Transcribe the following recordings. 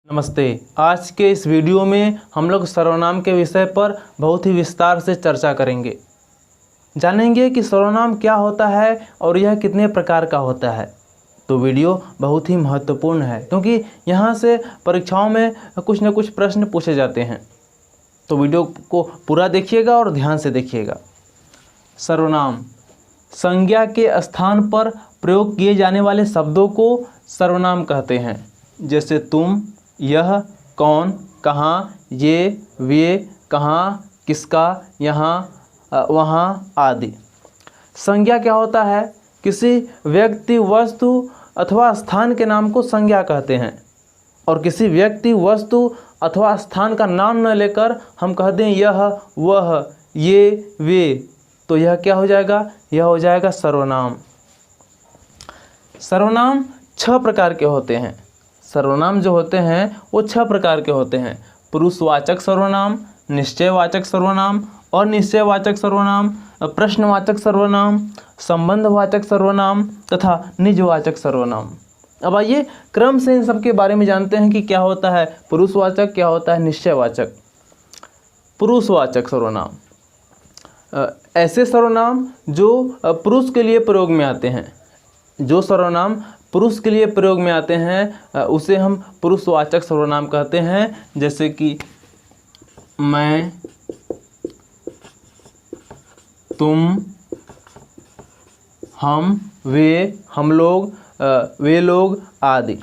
नमस्ते। आज के इस वीडियो में हम लोग सर्वनाम के विषय पर बहुत ही विस्तार से चर्चा करेंगे। जानेंगे कि सर्वनाम क्या होता है और यह कितने प्रकार का होता है। तो वीडियो बहुत ही महत्वपूर्ण है क्योंकि यहाँ से परीक्षाओं में कुछ न कुछ प्रश्न पूछे जाते हैं। तो वीडियो को पूरा देखिएगा और ध्यान से देखिएगा। सर्वनाम संज्ञा के स्थान पर प्रयोग किए जाने वाले शब्दों को सर्वनाम कहते हैं। जैसे तुम, यह, कौन, कहाँ, ये, वे, कहाँ, किसका, यहाँ, वहाँ आदि। संज्ञा क्या होता है? किसी व्यक्ति, वस्तु अथवा स्थान के नाम को संज्ञा कहते हैं। और किसी व्यक्ति, वस्तु अथवा स्थान का नाम न लेकर हम कह दें यह, वह, ये, वे, तो यह क्या हो जाएगा? यह हो जाएगा सर्वनाम। सर्वनाम 6 प्रकार के होते हैं। सर्वनाम जो होते हैं वो 6 प्रकार के होते हैं। पुरुषवाचक सर्वनाम, निश्चयवाचक सर्वनाम, अनिश्चयवाचक सर्वनाम, प्रश्नवाचक सर्वनाम, संबंधवाचक सर्वनाम तथा निजवाचक सर्वनाम। अब आइए क्रम से इन सब के बारे में जानते हैं कि क्या होता है पुरुषवाचक, क्या होता है निश्चयवाचक। पुरुषवाचक सर्वनाम ऐसे सर्वनाम जो पुरुष के लिए प्रयोग में आते हैं। जो सर्वनाम पुरुष के लिए प्रयोग में आते हैं उसे हम पुरुषवाचक सर्वनाम कहते हैं। जैसे कि मैं, तुम, हम, वे, हम लोग, वे लोग आदि।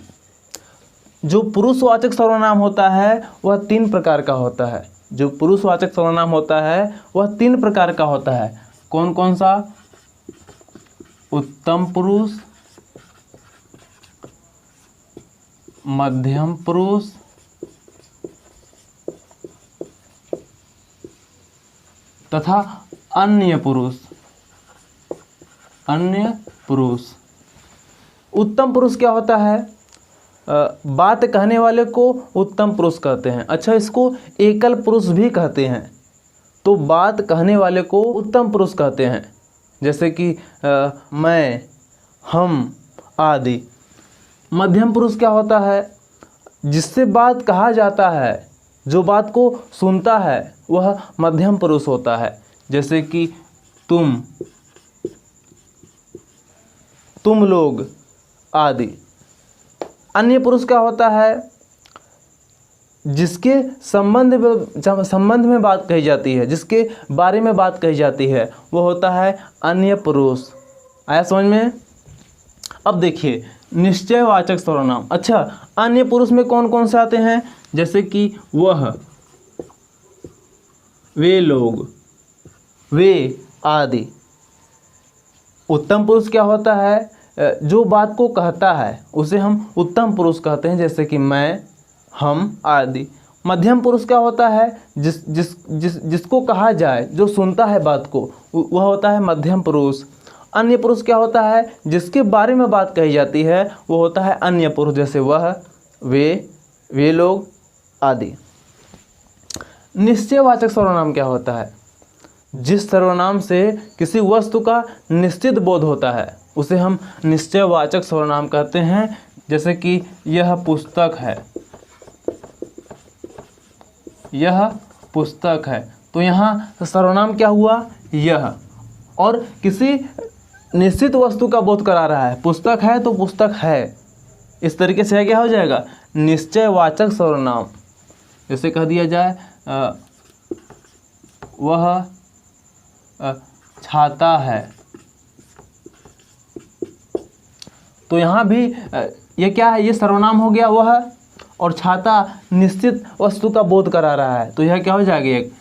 जो पुरुषवाचक सर्वनाम होता है वह 3 प्रकार का होता है। जो पुरुषवाचक सर्वनाम होता है वह 3 प्रकार का होता है। कौन कौन सा? उत्तम पुरुष, मध्यम पुरुष तथा अन्य पुरुष। अन्य पुरुष। उत्तम पुरुष क्या होता है? बात कहने वाले को उत्तम पुरुष कहते हैं। अच्छा, इसको एकल पुरुष भी कहते हैं। तो बात कहने वाले को उत्तम पुरुष कहते हैं। जैसे कि मैं, हम आदि। मध्यम पुरुष क्या होता है? जिससे बात कहा जाता है, जो बात को सुनता है वह मध्यम पुरुष होता है। जैसे कि तुम लोग आदि। अन्य पुरुष क्या होता है? जिसके संबंध में बात कही जाती है, जिसके बारे में बात कही जाती है, वो होता है अन्य पुरुष। आया समझ में? अब देखिए निश्चयवाचक सर्वनाम। अच्छा, अन्य पुरुष में कौन कौन से आते हैं? जैसे कि वह, वे लोग, वे आदि। उत्तम पुरुष क्या होता है? जो बात को कहता है उसे हम उत्तम पुरुष कहते हैं। जैसे कि मैं, हम आदि। मध्यम पुरुष क्या होता है? जिसको कहा जाए, जो सुनता है बात को, वह होता है मध्यम पुरुष। अन्य पुरुष क्या होता है? जिसके बारे में बात कही जाती है वो होता है अन्य पुरुष। जैसे वह, वे लोग आदि। निश्चयवाचक सर्वनाम क्या होता है? जिस सर्वनाम से किसी वस्तु का निश्चित बोध होता है उसे हम निश्चयवाचक सर्वनाम कहते हैं। जैसे कि यह पुस्तक है, यह पुस्तक है। तो यहाँ सर्वनाम क्या हुआ? यह। और किसी निश्चित वस्तु का बोध करा रहा है। पुस्तक है तो पुस्तक है। इस तरीके से क्या हो जाएगा? निश्चयवाचक सर्वनाम। जैसे कह दिया जाए वह छाता है, तो यहाँ भी ये क्या है? ये सर्वनाम हो गया वह, और छाता निश्चित वस्तु का बोध करा रहा है। तो यह क्या हो जाएगा? एक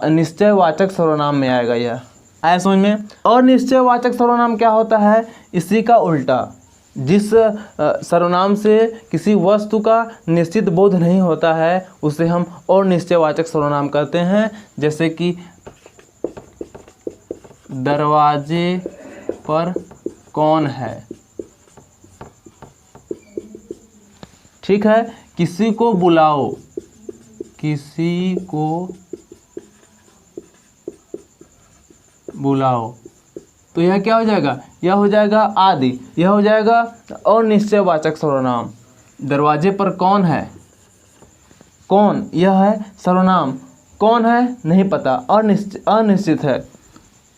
निश्चयवाचक सर्वनाम में आएगा यह। आया समझ में? और निश्चयवाचक सर्वनाम क्या होता है? इसी का उल्टा। जिस सर्वनाम से किसी वस्तु का निश्चित बोध नहीं होता है उसे हम और निश्चयवाचक सर्वनाम कहते हैं। जैसे कि दरवाजे पर कौन है। ठीक है। किसी को बुलाओ, किसी को बुलाओ। तो यह क्या हो जाएगा? यह हो जाएगा आदि। यह हो जाएगा और निश्चयवाचक सर्वनाम। दरवाजे पर कौन है। कौन, यह है सर्वनाम। कौन है नहीं पता, अनिश्चित है।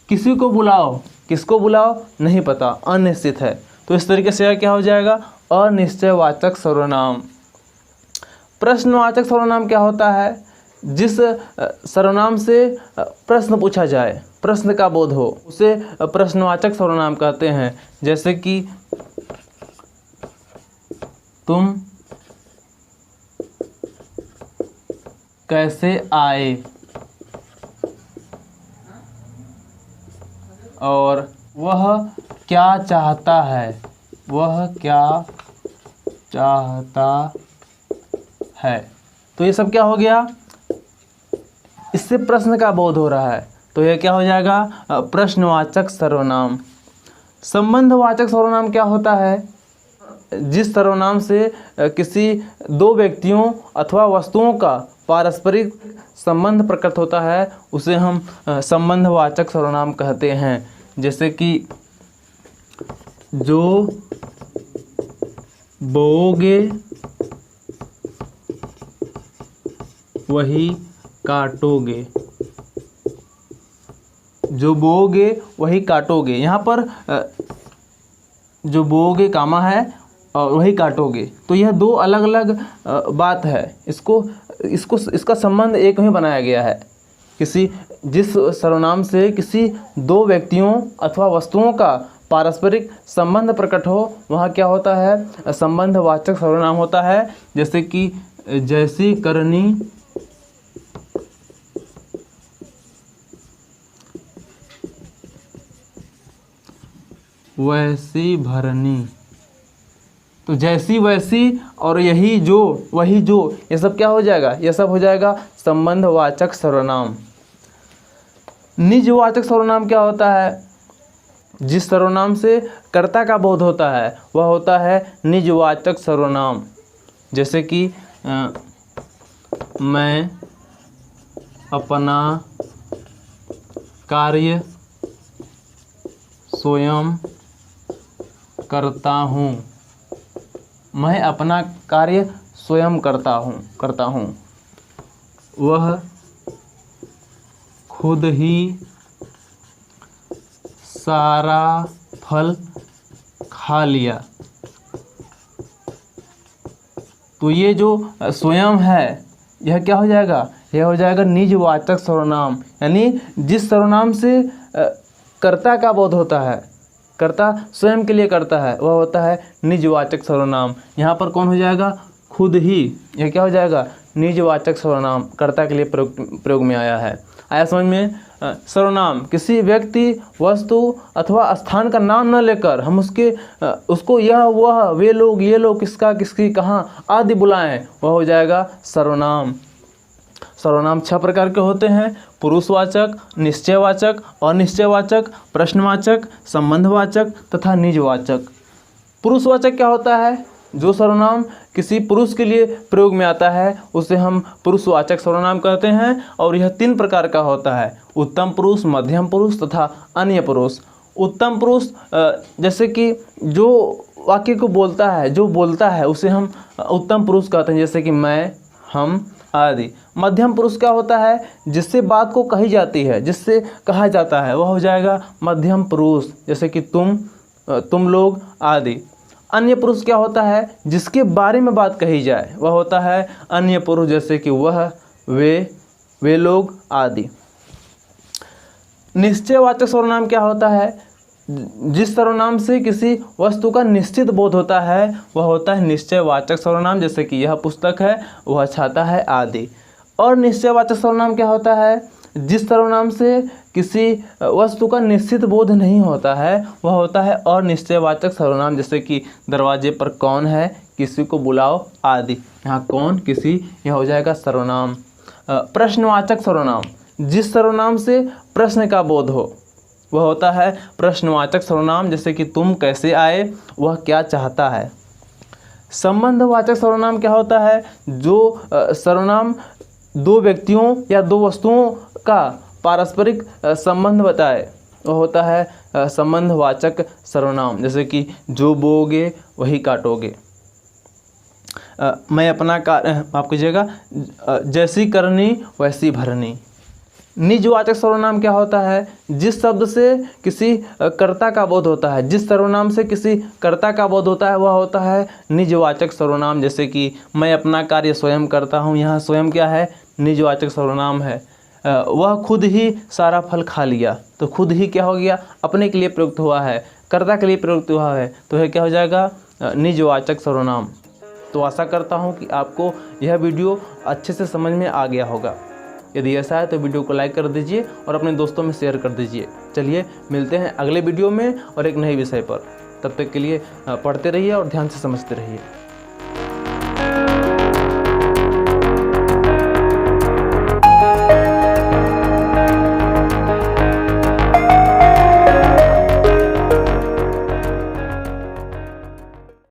किसी को बुलाओ, किसको बुलाओ नहीं पता, अनिश्चित है। तो इस तरीके से यह क्या हो जाएगा, अनिश्चयवाचक सर्वनाम। प्रश्नवाचक सर्वनाम क्या होता है, जिस सर्वनाम से प्रश्न पूछा जाए, प्रश्न का बोध हो, उसे प्रश्नवाचक सर्वनाम कहते हैं। जैसे कि तुम कैसे आए, और वह क्या चाहता है, वह क्या चाहता है। तो ये सब क्या हो गया, इससे प्रश्न का बोध हो रहा है, तो यह क्या हो जाएगा, प्रश्नवाचक सर्वनाम। संबंधवाचक सर्वनाम क्या होता है, जिस सर्वनाम से किसी दो व्यक्तियों अथवा वस्तुओं का पारस्परिक संबंध प्रकट होता है, उसे हम संबंधवाचक सर्वनाम कहते हैं। जैसे कि जो बोओगे वही काटोगे, जो बोओगे वही काटोगे। यहाँ पर जो बोओगे कामा है और वही काटोगे, तो यह दो अलग अलग बात है। इसका संबंध एक में बनाया गया है। जिस सर्वनाम से किसी दो व्यक्तियों अथवा वस्तुओं का पारस्परिक संबंध प्रकट हो, वहाँ क्या होता है, संबंधवाचक सर्वनाम होता है। जैसे कि जैसी करनी वैसी भरनी। तो जैसी वैसी और यही जो वही जो, ये सब क्या हो जाएगा, ये सब हो जाएगा संबंधवाचक सर्वनाम। निजवाचक सर्वनाम क्या होता है, जिस सर्वनाम से कर्ता का बोध होता है वह होता है निजवाचक सर्वनाम। जैसे कि मैं अपना कार्य स्वयं करता हूँ, मैं अपना कार्य स्वयं करता हूँ। वह खुद ही सारा फल खा लिया। तो ये जो स्वयं है, यह क्या हो जाएगा, यह हो जाएगा निजवाचक सर्वनाम। यानी जिस सर्वनाम से कर्ता का बोध होता है, कर्ता स्वयं के लिए करता है, वह होता है निजवाचक सर्वनाम। यहाँ पर कौन हो जाएगा, खुद ही, यह क्या हो जाएगा, निजवाचक सर्वनाम, कर्ता के लिए प्रयोग में आया है। आया समझ में। सर्वनाम किसी व्यक्ति, वस्तु अथवा स्थान का नाम न लेकर हम उसको यह वह, वे लोग, ये लोग, किसका, किसकी, कहाँ आदि बुलाएं, वह हो जाएगा सर्वनाम। सर्वनाम 6 प्रकार के होते हैं, पुरुषवाचक, निश्चयवाचक, अनिश्चयवाचक, प्रश्नवाचक, संबंधवाचक तथा निजवाचक। पुरुषवाचक क्या होता है, जो सर्वनाम किसी पुरुष के लिए प्रयोग में आता है उसे हम पुरुषवाचक सर्वनाम कहते हैं। और यह 3 प्रकार का होता है, उत्तम पुरुष, मध्यम पुरुष तथा अन्य पुरुष। उत्तम पुरुष जैसे कि जो वाक्य को बोलता है, जो बोलता है उसे हम उत्तम पुरुष कहते हैं, जैसे कि मैं, हम आदि। मध्यम पुरुष क्या होता है, जिससे बात को कही जाती है, जिससे कहा जाता है, वह हो जाएगा मध्यम पुरुष, जैसे कि तुम लोग आदि। अन्य पुरुष क्या होता है, जिसके बारे में बात कही जाए, वह होता है अन्य पुरुष, जैसे कि वह, वे लोग आदि। निश्चयवाचक सर्वनाम क्या होता है, जिस सर्वनाम से किसी वस्तु का निश्चित बोध होता है वह होता है निश्चयवाचक सर्वनाम, जैसे कि यह पुस्तक है, वह छाता है आदि। और निश्चयवाचक सर्वनाम क्या होता है, जिस सर्वनाम से किसी वस्तु का निश्चित बोध नहीं होता है वह होता है अनिश्चयवाचक सर्वनाम, जैसे कि दरवाजे पर कौन है, किसी को बुलाओ आदि। यहाँ कौन, किसी, यह हो जाएगा सर्वनाम। प्रश्नवाचक सर्वनाम, जिस सर्वनाम से प्रश्न का बोध हो वह होता है प्रश्नवाचक सर्वनाम, जैसे कि तुम कैसे आए, वह क्या चाहता है। संबंधवाचक सर्वनाम क्या होता है, जो सर्वनाम दो व्यक्तियों या दो वस्तुओं का पारस्परिक संबंध बताए, वह होता है संबंधवाचक सर्वनाम, जैसे कि जो बोओगे वही काटोगे। मैं अपना कार्य माफ़ कीजिएगा, जैसी करनी वैसी भरनी। निजवाचक सर्वनाम क्या होता है? जिस शब्द से किसी कर्ता का बोध होता है, जिस सर्वनाम से किसी कर्ता का बोध होता है वह होता है निजवाचक सर्वनाम। जैसे कि मैं अपना कार्य स्वयं करता हूँ, यहाँ स्वयं क्या है? निजवाचक सर्वनाम है। वह खुद ही सारा फल खा लिया, तो खुद ही क्या हो गया? अपने के लिए प्रयुक्त हुआ है, कर्ता के लिए प्रयुक्त हुआ है, तो यह क्या हो जाएगा? निजवाचक सर्वनाम। तो आशा करता हूँ कि आपको यह वीडियो अच्छे से समझ में आ गया होगा। यदि ऐसा है तो वीडियो को लाइक कर दीजिए और अपने दोस्तों में शेयर कर दीजिए। चलिए मिलते हैं अगले वीडियो में और एक नए विषय पर। तब तक के लिए पढ़ते रहिए और ध्यान से समझते रहिए।